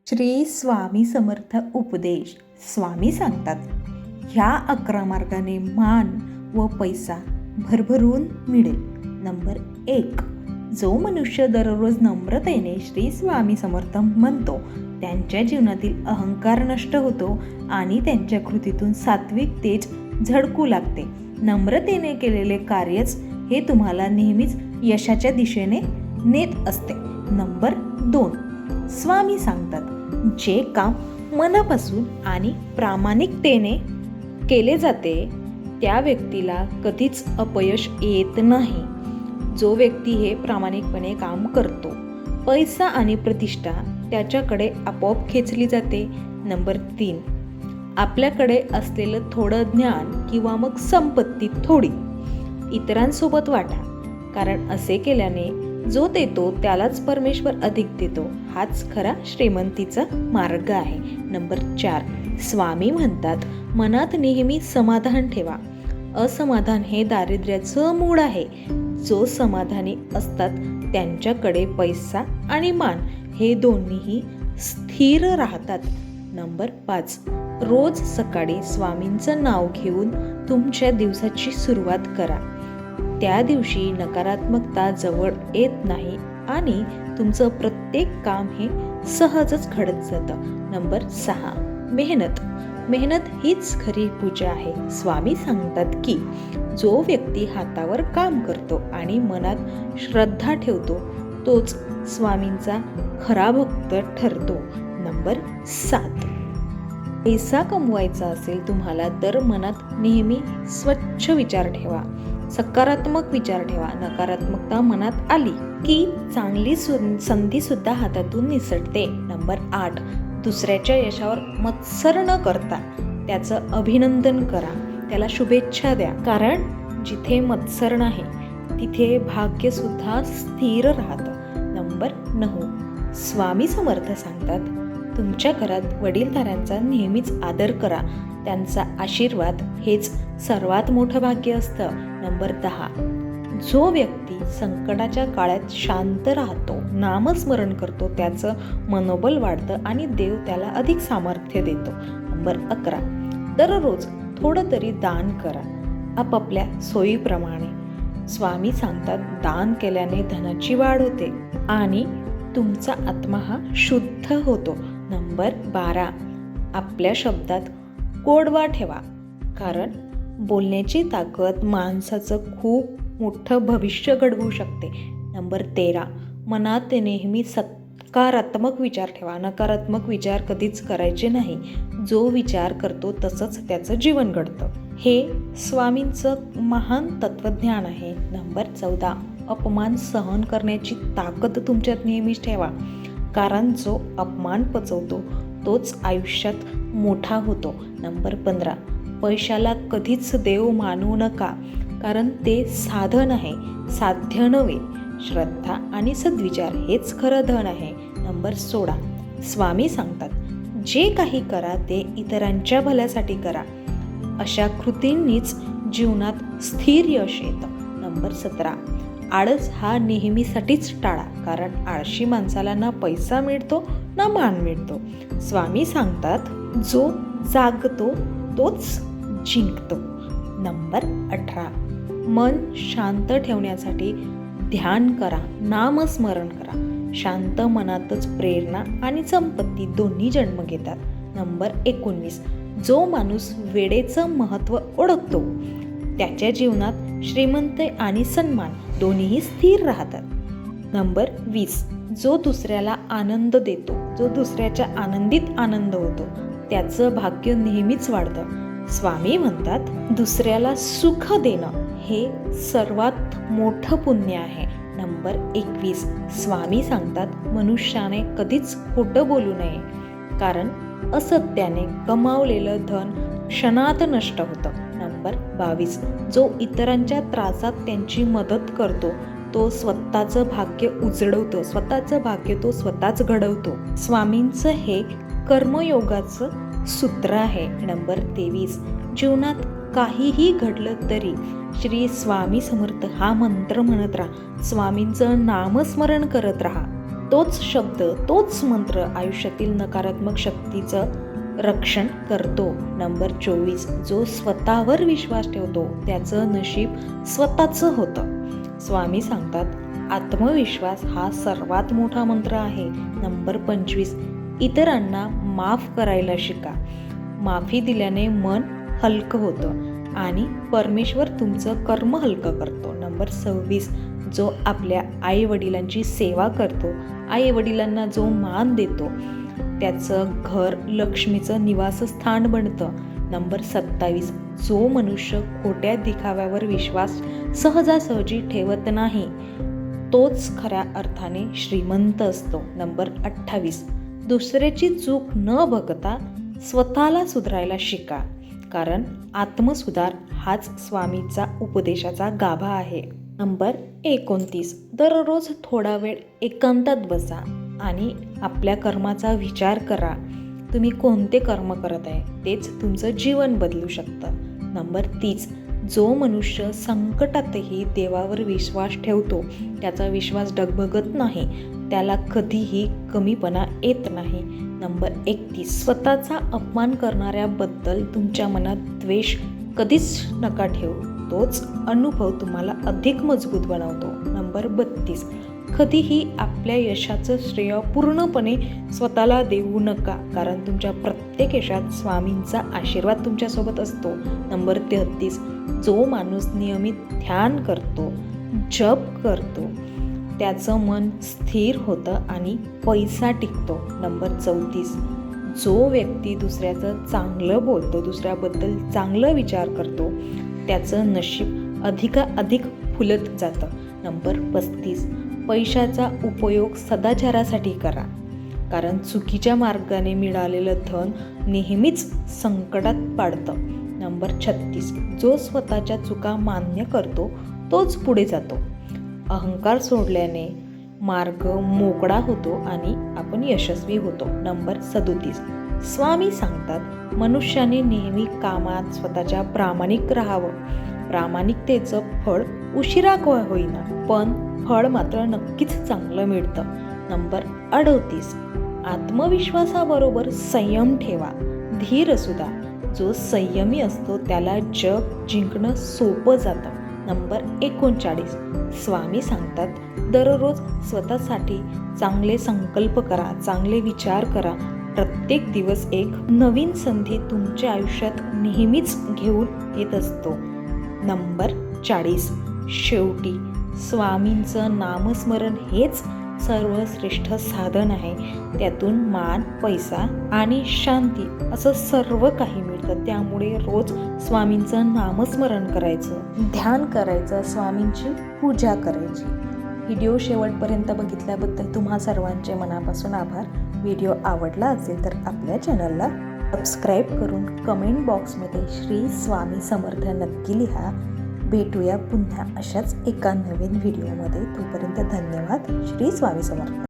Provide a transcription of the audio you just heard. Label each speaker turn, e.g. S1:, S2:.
S1: श्री स्वामी समर्थ उपदेश. स्वामी सांगतात, ह्या 11 मार्गाने मान व पैसा भरभरून मिळेल. नंबर 1, जो मनुष्य दररोज नम्रतेने श्री स्वामी समर्थ म्हणतो त्यांच्या जीवनातील अहंकार नष्ट होतो आणि त्यांच्या कृतीतून सात्विक तेज झळकू लागते. नम्रतेने केलेले कार्यच हे तुम्हाला नेहमीच यशाच्या दिशेने नेत असते. नंबर 2, स्वामी सांगतात, जे काम मनापासून आणि प्रामाणिकतेने केले जाते त्या व्यक्तीला कधीच अपयश येत नाही. जो व्यक्ती हे प्रामाणिकपणे काम करतो, पैसा आणि प्रतिष्ठा त्याच्याकडे आपोआप खेचली जाते. नंबर 3, आपल्याकडे असलेलं थोडं ज्ञान किंवा मग संपत्ती थोडी इतरांसोबत वाटा, कारण असे केल्याने जो देतो त्यालाच परमेश्वर अधिक देतो. हाच खरा श्रीमंतीचा मार्ग आहे. नंबर 4, स्वामी म्हणतात, मनात नेहमी समाधान ठेवा. असमाधान हे दारिद्र्याचं मूळ आहे. जो समाधानी असतात त्यांच्याकडे पैसा आणि मान हे दोन्हीही स्थिर राहतात. नंबर 5, रोज सकाळी स्वामींचं नाव घेऊन तुमच्या दिवसाची सुरुवात करा. त्या दिवशी नकारात्मकता जवळ येत नाही आणि तुमचं प्रत्येक काम हे सहजच घडत जातं. नंबर 6, मेहनत हीच खरी पूजा आहे. स्वामी सांगतात की जो व्यक्ती हातावर काम करतो आणि मनात श्रद्धा ठेवतो तोच स्वामींचा खरा भक्त ठरतो. नंबर 7, पैसा कमवायचा असेल तुम्हाला तर मनात नेहमी स्वच्छ विचार ठेवा, सकारात्मक विचार ठेवा. नकारात्मकता मनात आली की चांगली संधी सुद्धा हातातून निसटते. नंबर 8, दुसऱ्याच्या यशावर मत्सर न करता त्याचं अभिनंदन करा, त्याला शुभेच्छा द्या, कारण जिथे मत्सर नाही तिथे भाग्य सुद्धा स्थिर राहतं. नंबर 9, स्वामी समर्थ सांगतात, तुमच्या घरात वडीलधाऱ्यांचा नेहमीच आदर करा. त्यांचा आशीर्वाद हेच सर्वात मोठं भाग्य असतं. नंबर 10, जो व्यक्ती संकटाच्या काळात शांत राहतो, नामस्मरण करतो, त्याचं मनोबल वाढतं आणि देव त्याला अधिक सामर्थ्य देतो. नंबर 11, दररोज थोडं तरी दान करा, आपापल्या सोयीप्रमाणे. स्वामी सांगतात, दान केल्याने धनाची वाढ होते आणि तुमचा आत्मा हा शुद्ध होतो. नंबर 12, आपल्या शब्दात गोडवा ठेवा, कारण बोलण्याची ताकद माणसाचं खूप मोठं भविष्य घडवू शकते. नंबर 13, मनात नेहमी सकारात्मक विचार ठेवा, नकारात्मक विचार कधीच करायचे नाही. जो विचार करतो तसंच त्याचं जीवन घडतं. हे स्वामींचं महान तत्वज्ञान आहे. नंबर 14, अपमान सहन करण्याची ताकद तुमच्यात नेहमीच ठेवा, कारण जो अपमान पचवतो तोच आयुष्यात मोठा होतो. नंबर 15, पैशाला कधीच देव मानू नका, कारण ते साधन आहे, साध्य नव्हे. श्रद्धा आणि सद्विचार हेच खरं धन आहे. नंबर 16, स्वामी सांगतात, जे काही करा ते इतरांच्या भल्यासाठी करा. अशा कृतींनीच जीवनात स्थिर यश येतं. नंबर 17, आळस हा नेहमीसाठीच टाळा, कारण आळशी माणसाला ना पैसा मिळतो ना मान मिळतो. स्वामी सांगतात, जो जागतो तोच जिंकतो. नंबर 18, मन शांत ठेवण्यासाठी ध्यान करा, नामस्मरण करा. शांत मनातच प्रेरणा आणि संपत्ती दोन्ही जन्म घेतात. नंबर 19, जो माणूस वेळेचं महत्त्व ओळखतो त्याच्या जीवनात श्रीमंत आणि सन्मान दोन्हीही स्थिर राहतात. नंबर 20, जो दुसऱ्याला आनंद देतो, जो दुसऱ्याच्या आनंदीत आनंद होतो त्याचं भाग्य नेहमीच वाढतं. स्वामी म्हणतात, दुसऱ्याला सुख देणं हे सर्वात मोठं पुण्य आहे. नंबर 21, स्वामी सांगतात, मनुष्याने कधीच खोटं बोलू नये, कारण असत्याने कमावलेलं धन क्षणात नष्ट होतं. नंबर 22, जो इतरांच्या त्रासात त्यांची मदत करतो तो स्वतःचं भाग्य उजळवतो, स्वतःचं भाग्य तो स्वतःच घडवतो. स्वामींचं हे कर्मयोगाचं सूत्र आहे. नंबर 23, जीवनात काहीही घडलं तरी श्री स्वामी समर्थ हा मंत्र म्हणत राहा, स्वामींचं नामस्मरण करत राहा. तोच शब्द, तोच मंत्र आयुष्यातील नकारात्मक शक्तीचं रक्षण करतो. नंबर 24, जो स्वतःवर विश्वास ठेवतो त्याचं नशीब स्वतःचं होतं. स्वामी सांगतात आत्मविश्वास हा सर्वात मोठा मंत्र आहे. नंबर 25, इतरांना माफ करायला शिका. माफी दिल्याने मन हलकं होतं आणि परमेश्वर तुमचं कर्म हलकं करतो. नंबर 26, जो आपल्या आई वडिलांची सेवा करतो, आई वडिलांना जो मान देतो त्याचं घर लक्ष्मीचं निवासस्थान बनतं. नंबर 27, जो मनुष्य खोट्या दिखाव्यावर विश्वास सहजासहजी ठेवत नाही तोच खऱ्या अर्थाने श्रीमंत असतो. नंबर 28, दुसऱ्याची चूक न बघता स्वतःला सुधारायला शिका, कारण आत्मसुधार हाच स्वामीचा उपदेशाचा गाभा आहे. नंबर 29, दररोज थोडा वेळ एकांतात बसा आणि आपल्या कर्माचा विचार करा. तुम्ही कोणते कर्म करत आहे तेच तुमचं जीवन बदलू शकतं. नंबर 30, जो मनुष्य संकटातही देवावर विश्वास ठेवतो त्याचा विश्वास डगमगत नाही, त्याला कधीही कमीपणा येत नाही. नंबर 31, स्वतःचा अपमान करणाऱ्याबद्दल तुमच्या मनात द्वेष कधीच नका ठेवू, तोच अनुभव तुम्हाला अधिक मजबूत बनवतो. नंबर 32, कधीही आपल्या यशाचं श्रेय पूर्णपणे स्वतःला देऊ नका, कारण तुमच्या प्रत्येक यशात स्वामींचा आशीर्वाद तुमच्यासोबत असतो. नंबर 33, जो माणूस नियमित ध्यान करतो, जप करतो त्याचं मन स्थिर होतं आणि पैसा टिकतो. नंबर 34, जो व्यक्ती दुसऱ्याचं चांगलं बोलतो, दुसऱ्याबद्दल चांगलं विचार करतो त्याचं नशीब अधिकाधिक फुलत जातं. नंबर 35, पैशाचा उपयोग सदाचारासाठी करा, कारण चुकीच्या मार्गाने मिळालेलं धन नेहमीच संकटात पाडतं. नंबर 36, जो स्वतःच्या चुका मान्य करतो तोच पुढे जातो. अहंकार सोडल्याने मार्ग मोकळा होतो आणि आपण यशस्वी होतो. नंबर 37, स्वामी सांगतात मनुष्याने नेहमी कामात स्वतःच्या प्रामाणिक राहावं. प्रामाणिकतेचं फळ उशिरा होईना, पण फळ मात्र नक्कीच चांगलं मिळतं. नंबर 38, आत्मविश्वासाबरोबर संयम ठेवा, धीर असू द्या. जो संयमी असतो त्याला जग जिंकणं सोपं जातं. नंबर 39, स्वामी सांगतात दररोज स्वतःसाठी चांगले संकल्प करा, चांगले विचार करा. प्रत्येक दिवस एक नवीन संधी तुमच्या आयुष्यात नेहमीच घेऊन येत असतो. नंबर 40, शेवटी स्वामींचं नामस्मरण हेच सर्वश्रेष्ठ साधन आहे. त्यातून मान, पैसा आणि शांती असं सर्व काही मिळतं. त्यामुळे रोज स्वामींचं नामस्मरण करायचं, ध्यान करायचं, स्वामींची पूजा करायची. व्हिडिओ शेवटपर्यंत बघितल्याबद्दल तुम्हा सर्वांचे मनापासून आभार. व्हिडिओ आवडला असेल तर आपल्या चॅनलला सबस्क्राईब करून कमेंट बॉक्समध्ये श्री स्वामी समर्थ नक्की लिहा. भेटूया पुन्हा अशाच एका नवीन व्हिडिओमध्ये. तोपर्यंत धन्यवाद. श्री स्वामी समर्थ.